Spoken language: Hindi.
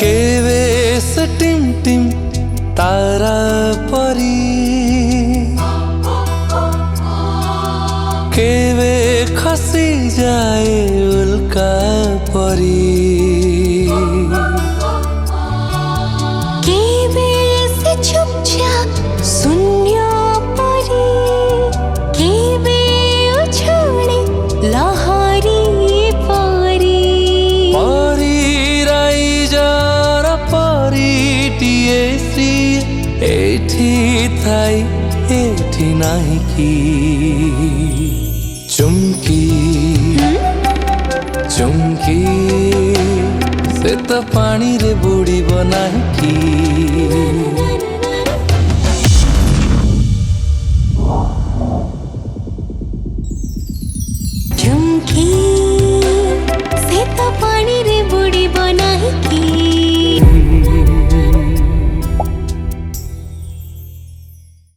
केवे से टिम टिम तारा परी, केवे खसी जाए उल्का परी। केवे से छुप जा शून्य परी, केवे उछाले लहरी परी। परी राइजर परिटिए श्री एठी थाई एठी नाही की। चुमकी चुमकी से तो पानी रे बुड़ी बनाही की।